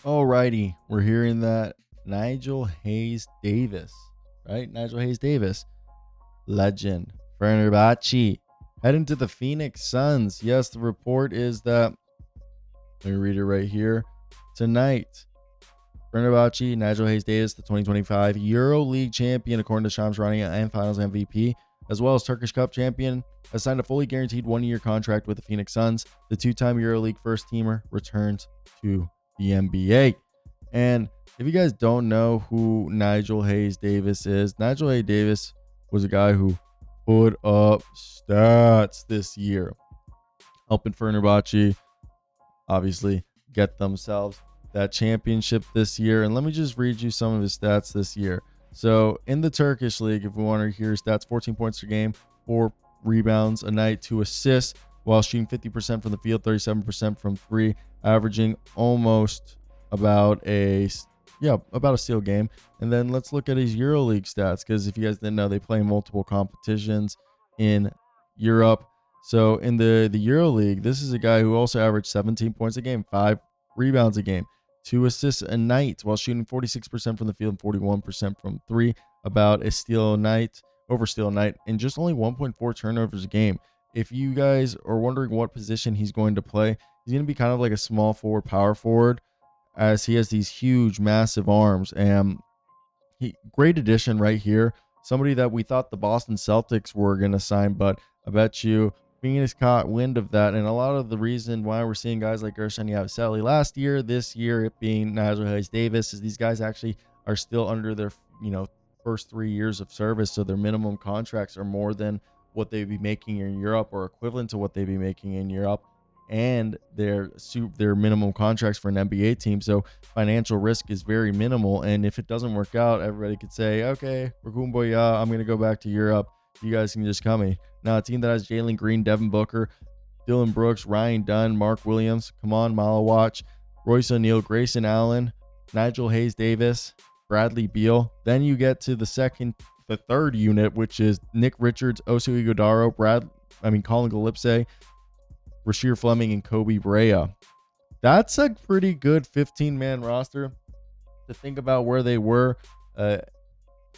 Alrighty, we're hearing that Nigel Hayes Davis, right? Nigel Hayes Davis, legend, Fenerbahce, heading to the Phoenix Suns. Yes, the report is that, let me read it right here. Tonight, Fenerbahce, Nigel Hayes Davis, the 2025 Euro League champion, according to Shams Charania, and Finals MVP, as well as Turkish Cup champion, has signed a fully guaranteed one-year contract with the Phoenix Suns. The two-time EuroLeague first-teamer returns to the NBA. And if you guys don't know who Nigel Hayes Davis is, Nigel Hayes Davis was a guy who put up stats this year, helping Fenerbahce obviously get themselves that championship this year. And let me just read you some of his stats this year. So in the Turkish league, if we want to hear stats, 14 points per game, 4 rebounds a night, 2 assists, while shooting 50% from the field, 37% from three, averaging almost about a steal game. And then let's look at his EuroLeague stats, because if you guys didn't know, they play multiple competitions in Europe. So in the EuroLeague, this is a guy who also averaged 17 points a game, 5 rebounds a game, 2 assists a night, while shooting 46% from the field and 41% from three, about a steal a night, over steal a night, and just only 1.4 turnovers a game. If you guys are wondering what position he's going to play, he's going to be kind of like a small forward, power forward, as he has these huge, massive arms. And great addition right here. Somebody that we thought the Boston Celtics were going to sign, but I bet you Phoenix caught wind of that. And a lot of the reason why we're seeing guys like Gershon Yabusele last year, this year it being Nigel Hayes Davis, is these guys actually are still under their, first 3 years of service. So their minimum contracts are more than what they'd be making in Europe, or equivalent to what they'd be making in Europe, and their minimum contracts for an NBA team. So financial risk is very minimal. And if it doesn't work out, everybody could say, okay, I'm going to go back to Europe. You guys can just come me. Now, a team that has Jalen Green, Devin Booker, Dylan Brooks, Ryan Dunn, Mark Williams, come on, Malawach, Royce O'Neal, Grayson Allen, Nigel Hayes Davis, Bradley Beal. Then you get to the third unit, which is Nick Richards, Oso Ighodaro, Colin Galipse, Rasheer Fleming, and Kobe Brea. That's a pretty good 15-man roster. To think about where they were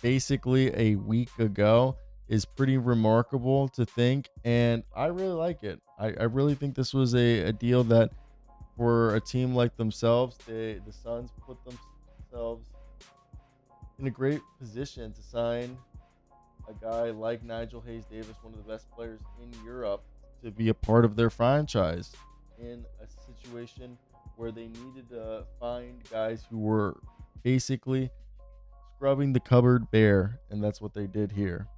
basically a week ago is pretty remarkable to think, and I really like it. I really think this was a deal that, for a team like themselves, the Suns put themselves in a great position to sign a guy like Nigel Hayes Davis, one of the best players in Europe, to be a part of their franchise in a situation where they needed to find guys who were basically scrubbing the cupboard bare, and that's what they did here.